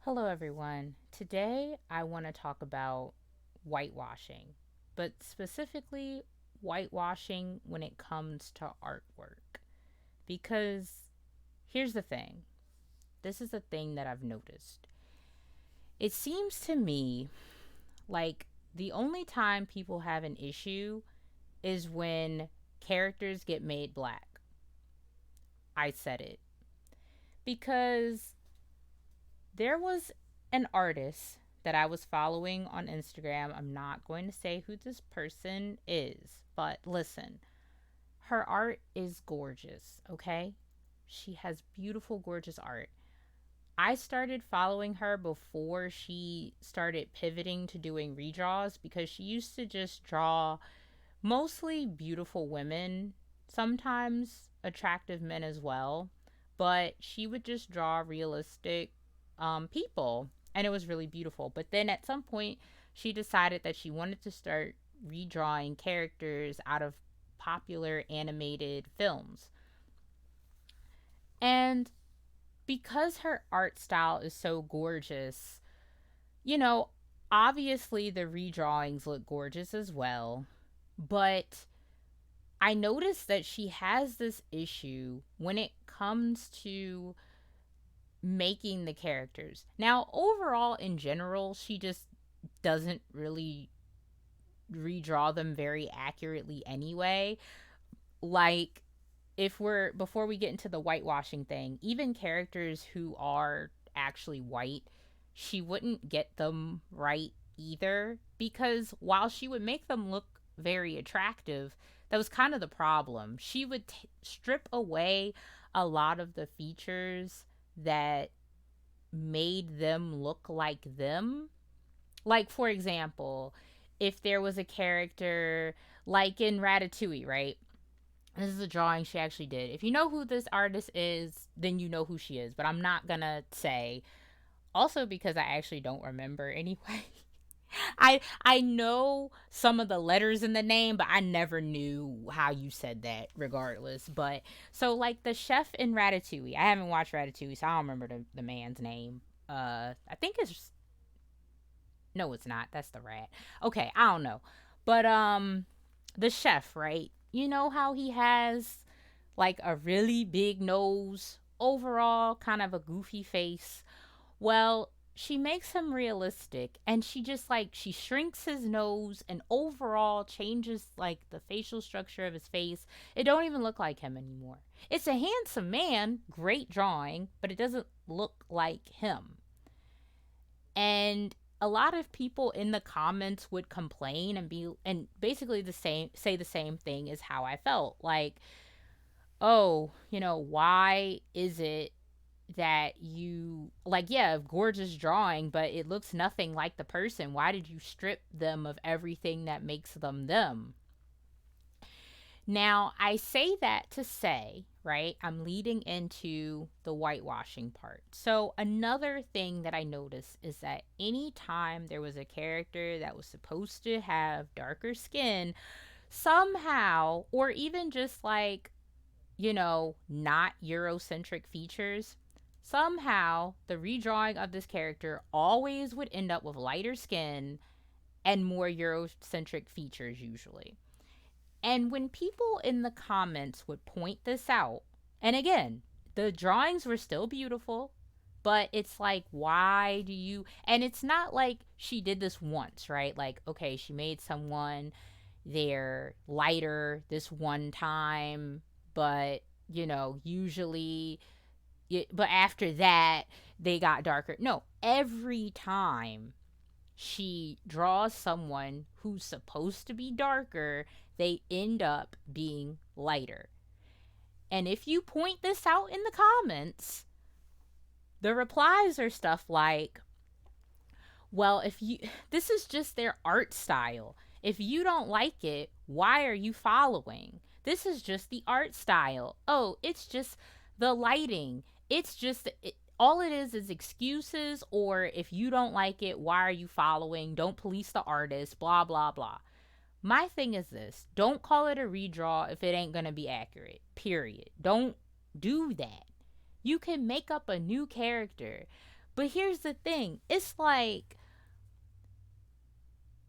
Hello, everyone. Today I want to talk about whitewashing, but specifically whitewashing when it comes to artwork. Because here's the thing, this is a thing that I've noticed. It seems to me like the only time people have an issue is when characters get made black. I said it. Because there was an artist that I was following on Instagram. I'm not going to say who this person is, but listen, her art is gorgeous, okay? She has beautiful, gorgeous art. I started following her before she started pivoting to doing redraws because she used to just draw mostly beautiful women, sometimes attractive men as well, but she would just draw realistic people, and it was really beautiful. But then at some point, she decided that she wanted to start redrawing characters out of popular animated films. And because her art style is so gorgeous, you know, obviously the redrawings look gorgeous as well, but I noticed that she has this issue when it comes to making the characters. Now, overall, in general, she just doesn't really redraw them very accurately anyway. Like, if we're, before we get into the whitewashing thing, even characters who are actually white, she wouldn't get them right either because while she would make them look very attractive, that was kind of the problem. She would strip away a lot of the features that made them look like them. Like, for example, if there was a character like in Ratatouille, right? This is a drawing she actually did. If you know who this artist is, then you know who she is, but I'm not gonna say. Also, because I actually don't remember anyway. I know some of the letters in the name, but I never knew how you said that regardless. But so like the chef in Ratatouille. I haven't watched Ratatouille, so I don't remember the man's name. I think it's no, it's not. That's the rat. Okay, I don't know. But the chef, right? You know how he has like a really big nose, overall kind of a goofy face. Well, she makes him realistic and she just like she shrinks his nose and overall changes like the facial structure of his face. It don't even look like him anymore. It's a handsome man, great drawing, but it doesn't look like him. And a lot of people in the comments would complain and be and basically the same say the same thing as how I felt. Like, "Oh, why is it that you like, yeah, gorgeous drawing, but it looks nothing like the person. Why did you strip them of everything that makes them them?" Now, I say that to say, right, I'm leading into the whitewashing part. So, another thing that I noticed is that anytime there was a character that was supposed to have darker skin, somehow, or even just like, not Eurocentric features, somehow the redrawing of this character always would end up with lighter skin and more Eurocentric features, usually. And when people in the comments would point this out, and again, the drawings were still beautiful, but it's like, why do you? And it's not like she did this once, right? Like, okay, she made someone they're lighter this one time, but, usually, but after that, they got darker. No, every time she draws someone who's supposed to be darker, they end up being lighter. And if you point this out in the comments, the replies are stuff like, well, if you, this is just their art style. If you don't like it, why are you following? This is just the art style. Oh, it's just the lighting. It's just, all it is excuses, or if you don't like it, why are you following? Don't police the artist, blah, blah, blah. My thing is this, don't call it a redraw if it ain't gonna be accurate, period. Don't do that. You can make up a new character, But here's the thing, it's like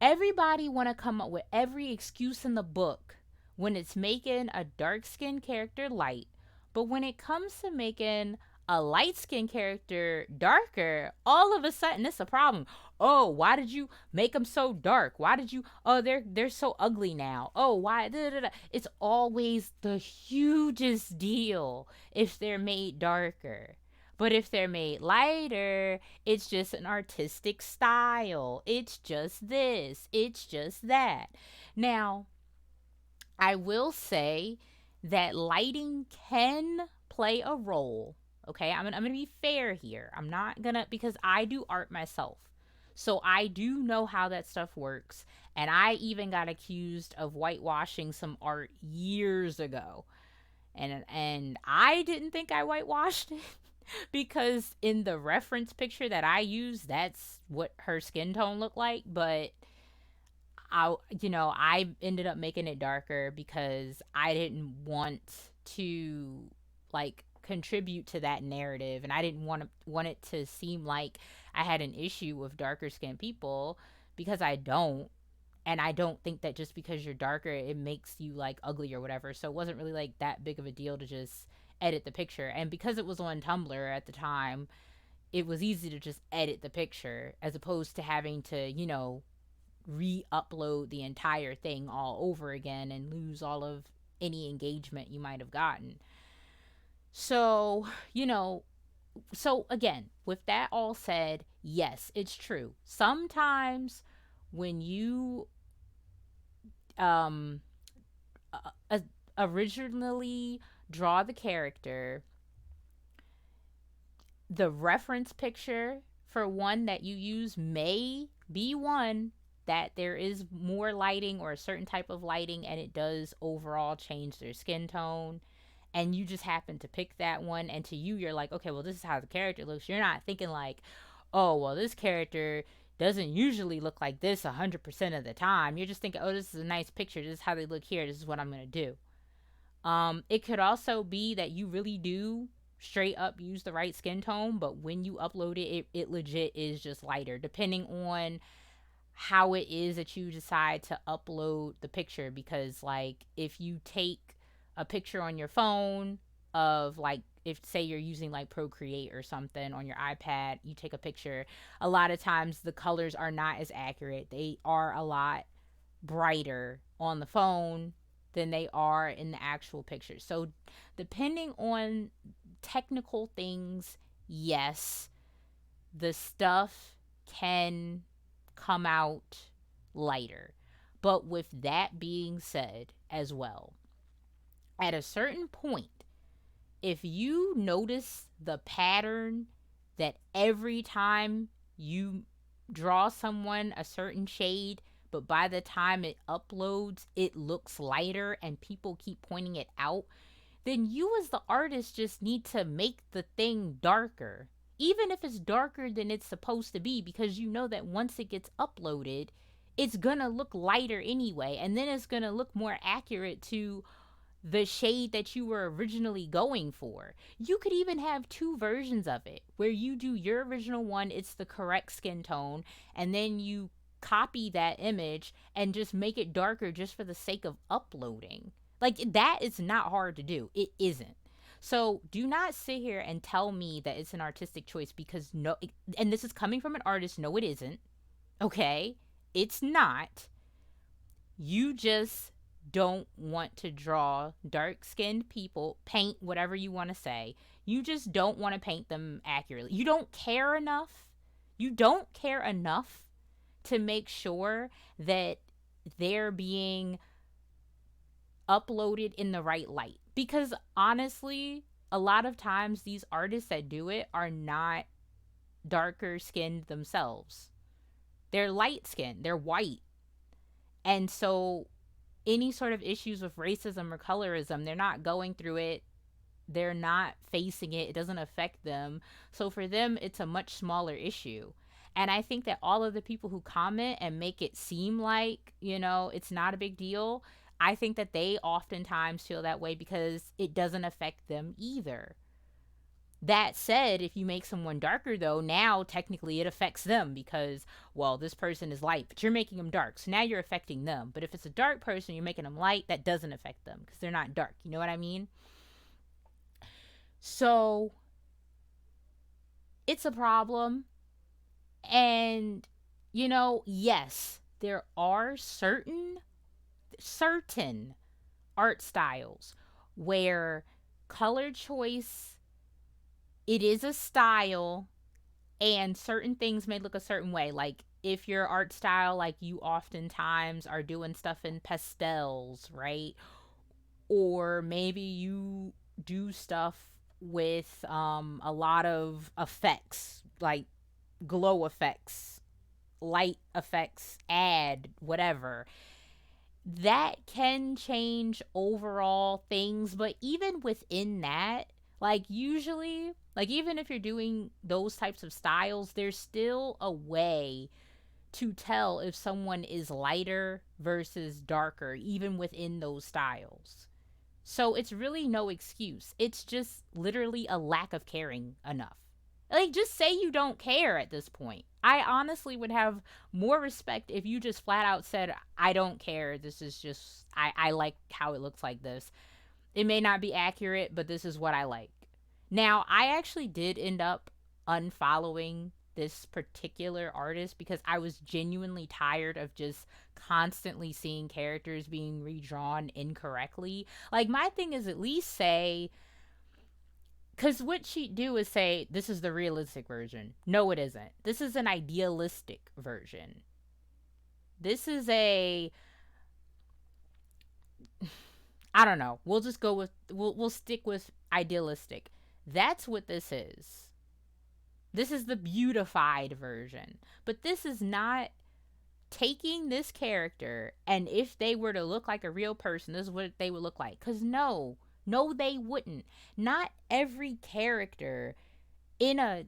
everybody want to come up with every excuse in the book when it's making a dark skinned character light, but when it comes to making a light skinned character darker, all of a sudden it's a problem. Oh, why did you make them so dark? Why did you? Oh, they're so ugly now. Oh, why? Da, da, da. It's always the hugest deal if they're made darker. But if they're made lighter, it's just an artistic style. It's just this. It's just that. Now, I will say that lighting can play a role. Okay, I'm gonna be fair here. I'm not gonna, because I do art myself. So I do know how that stuff works. And I even got accused of whitewashing some art years ago. And I didn't think I whitewashed it because in the reference picture that I use, that's what her skin tone looked like. But I ended up making it darker because I didn't want to like contribute to that narrative, and I didn't want it to seem like I had an issue with darker skinned people, because I don't. And I don't think that just because you're darker it makes you like ugly or whatever. So it wasn't really like that big of a deal to just edit the picture. And because it was on Tumblr at the time, it was easy to just edit the picture as opposed to having to, re-upload the entire thing all over again and lose all of any engagement you might have gotten. So, so again, with that all said, yes, it's true. Sometimes when you um uh, originally draw the character, the reference picture for one that you use may be one that there is more lighting or a certain type of lighting, and it does overall change their skin tone, and you just happen to pick that one, and to you you're like, okay, well, this is how the character looks. You're not thinking like, oh, well, this character doesn't usually look like this 100% of the time. You're just thinking, oh, this is a nice picture, this is how they look here, this is what I'm going to do. It could also be that you really do straight up use the right skin tone, but when you upload it legit is just lighter, depending on how it is that you decide to upload the picture. Because, like, if you take a picture on your phone of, like, if say you're using like Procreate or something on your iPad, you take a picture, a lot of times the colors are not as accurate. They are a lot brighter on the phone than they are in the actual picture. So depending on technical things, yes, the stuff can come out lighter. But with that being said as well, at a certain point, if you notice the pattern that every time you draw someone a certain shade, but by the time it uploads, it looks lighter and people keep pointing it out, then you as the artist just need to make the thing darker. Even if it's darker than it's supposed to be, because you know that once it gets uploaded, it's gonna look lighter anyway, and then it's gonna look more accurate to the shade that you were originally going for. You could even have two versions of it where you do your original one, it's the correct skin tone, and then you copy that image and just make it darker just for the sake of uploading. Like, that is not hard to do. It isn't. So do not sit here and tell me that it's an artistic choice, because no, and this is coming from an artist. No, it isn't. Okay? It's not. You just don't want to draw dark skinned people, paint whatever you want to say. You just don't want to paint them accurately. You don't care enough. You don't care enough to make sure that they're being uploaded in the right light. Because honestly, a lot of times these artists that do it are not darker skinned themselves. They're light skinned, they're white. And so any sort of issues with racism or colorism, they're not going through it. They're not facing it. It doesn't affect them. So for them, it's a much smaller issue. And I think that all of the people who comment and make it seem like, it's not a big deal, I think that they oftentimes feel that way because it doesn't affect them either. That said, if you make someone darker, though, now technically it affects them because, well, this person is light, but you're making them dark. So now you're affecting them. But if it's a dark person, you're making them light, that doesn't affect them because they're not dark. You know what I mean? So it's a problem. And, yes, there are certain art styles where color choice, it is a style, and certain things may look a certain way. Like if your art style, like you oftentimes are doing stuff in pastels, right? Or maybe you do stuff with a lot of effects, like glow effects, light effects, add whatever. That can change overall things, but even within that, like usually, like even if you're doing those types of styles, there's still a way to tell if someone is lighter versus darker, even within those styles. So it's really no excuse. It's just literally a lack of caring enough. Like, just say you don't care at this point. I honestly would have more respect if you just flat out said, I don't care. This is just, I like how it looks like this. It may not be accurate, but this is what I like. Now, I actually did end up unfollowing this particular artist because I was genuinely tired of just constantly seeing characters being redrawn incorrectly. Like, my thing is at least say, because what she'd do is say, this is the realistic version. No, it isn't. This is an idealistic version. This is a, I don't know. We'll just go with, we'll stick with idealistic. That's what this is. This is the beautified version. But this is not taking this character and if they were to look like a real person, this is what they would look like. Because no, they wouldn't. Not every character in a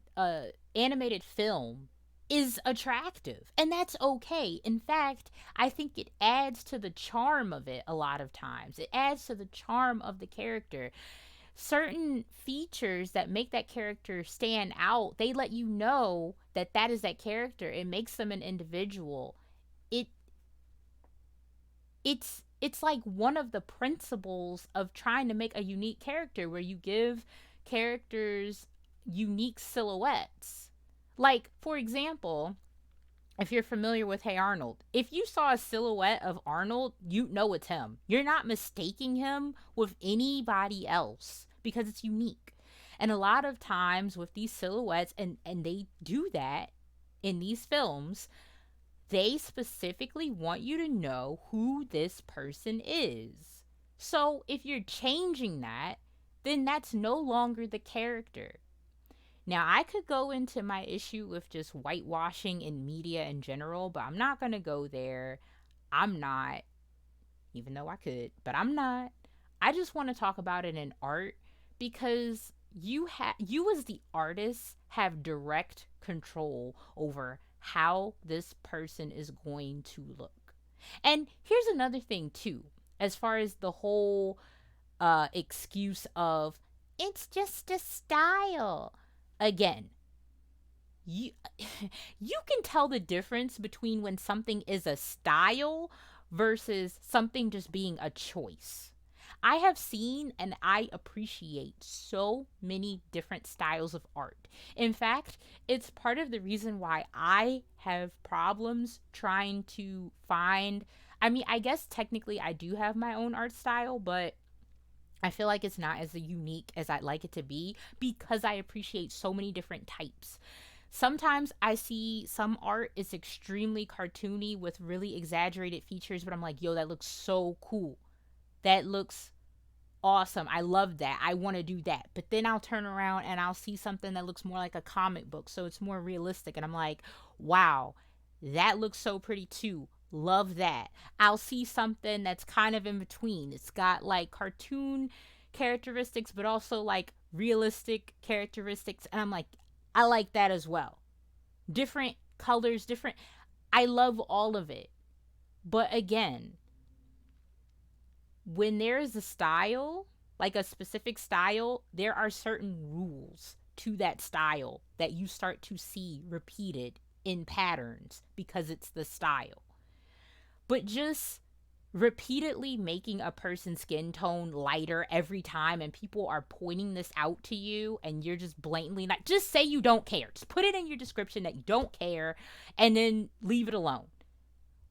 animated film is attractive, and that's okay. In fact, I think it adds to the charm of it. A lot of times it adds to the charm of the character. Certain features that make that character stand out, they let you know that that is that character. It makes them an individual. It it's it's like one of the principles of trying to make a unique character, where you give characters unique silhouettes. Like, for example, if you're familiar with Hey Arnold, if you saw a silhouette of Arnold, you know it's him. You're not mistaking him with anybody else because it's unique. And a lot of times with these silhouettes, and they do that in these films, they specifically want you to know who this person is. So if you're changing that, then that's no longer the character. Now, I could go into my issue with just whitewashing in media in general, but I'm not going to go there. I'm not, even though I could, but I'm not. I just want to talk about it in art because you as the artist have direct control over how this person is going to look. And here's another thing too, as far as the whole excuse of it's just a style. Again, you you can tell the difference between when something is a style versus something just being a choice. I have seen and I appreciate so many different styles of art. In fact, it's part of the reason why I have problems trying to find. I mean, I guess technically I do have my own art style, but I feel like it's not as unique as I'd like it to be because I appreciate so many different types. Sometimes I see some art is extremely cartoony with really exaggerated features, but I'm like, yo, that looks so cool. That looks awesome. I love that. I want to do that. But then I'll turn around and I'll see something that looks more like a comic book. So it's more realistic. And I'm like, wow, that looks so pretty too. Love that. I'll see something that's kind of in between. It's got like cartoon characteristics, but also like realistic characteristics. And I'm like, I like that as well. Different colors, different. I love all of it. But again, when there is a style, like a specific style, there are certain rules to that style that you start to see repeated in patterns because it's the style. But just repeatedly making a person's skin tone lighter every time, and people are pointing this out to you, and you're just blatantly not, just say you don't care. Just put it in your description that you don't care, and then leave it alone.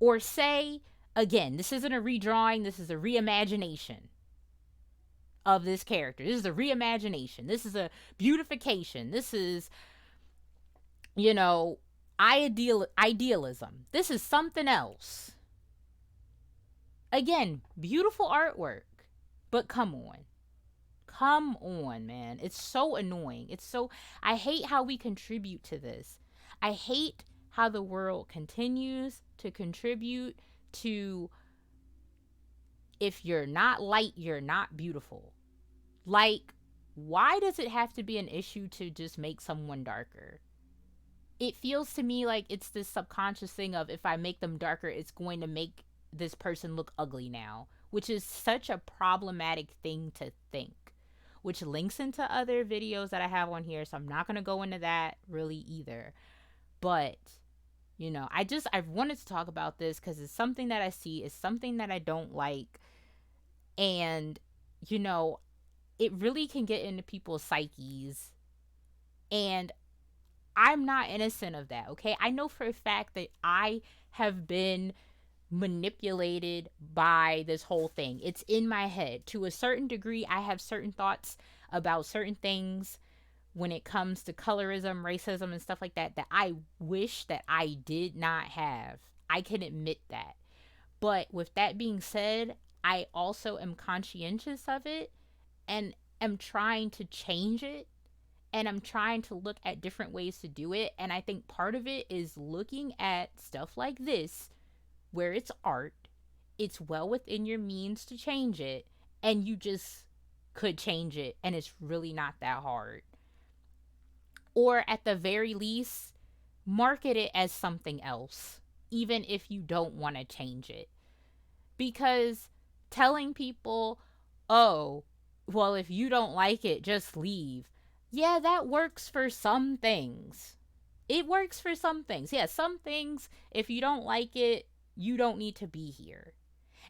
Or say, again, this isn't a redrawing, this is a reimagination of this character. This is a reimagination. This is a beautification. This is, you know, idealism. This is something else. Again, beautiful artwork. But come on. Come on, man. It's so annoying. I hate how we contribute to this. I hate how the world continues to contribute to, if you're not light, you're not beautiful. Like, why does it have to be an issue to just make someone darker? It feels to me like it's this subconscious thing of, if I make them darker, it's going to make this person look ugly now, which is such a problematic thing to think, which links into other videos that I have on here, so I'm not going to go into that really either. But, you know, I've wanted to talk about this because it's something that I see, it's something that I don't like, and, you know, it really can get into people's psyches, and I'm not innocent of that, okay? I know for a fact that I have been manipulated by this whole thing. It's in my head. To a certain degree, I have certain thoughts about certain things when it comes to colorism, racism, and stuff like that, that I wish that I did not have. I can admit that. But with that being said, I also am conscientious of it and am trying to change it, and I'm trying to look at different ways to do it. And I think part of it is looking at stuff like this, where it's art, it's well within your means to change it, and you just could change it, and it's really not that hard. Or at the very least, market it as something else, even if you don't want to change it. Because telling people, oh, well, if you don't like it, just leave. Yeah, that works for some things. It works for some things. Yeah, some things, if you don't like it, you don't need to be here.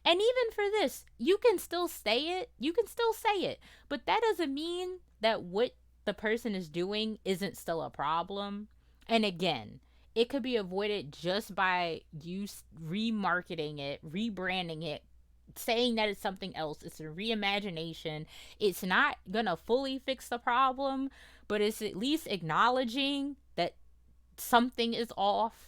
And even for this, you can still say it. You can still say it. But that doesn't mean that what the person is doing isn't still a problem. And again, it could be avoided just by you remarketing it, rebranding it, saying that it's something else. It's a reimagination. It's not gonna fully fix the problem, but it's at least acknowledging that something is off.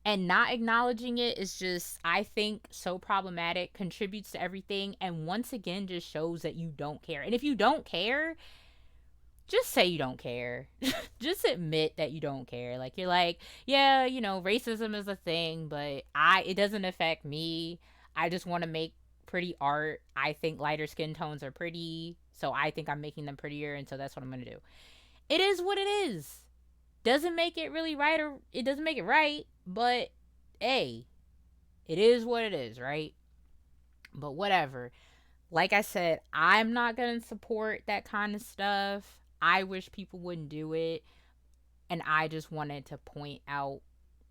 And not acknowledging it is just, I think, so problematic, contributes to everything, and once again just shows that you don't care. And if you don't care, just say you don't care. Just admit that you don't care. Like, you're like, yeah, you know, racism is a thing, but it doesn't affect me. I just want to make pretty art. I think lighter skin tones are pretty, so I think I'm making them prettier, and so that's what I'm going to do. It is what it is. Doesn't make it really right, or it doesn't make it right, but hey, it is what it is, right? But whatever. Like I said, I'm not going to support that kind of stuff. I wish people wouldn't do it, and I just wanted to point out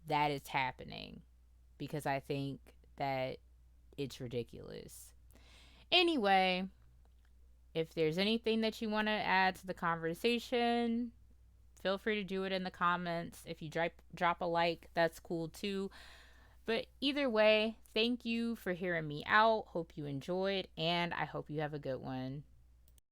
that it's happening because I think that it's ridiculous. Anyway, if there's anything that you want to add to the conversation, feel free to do it in the comments. If you drop a like, that's cool too. But either way, thank you for hearing me out. Hope you enjoyed, and I hope you have a good one.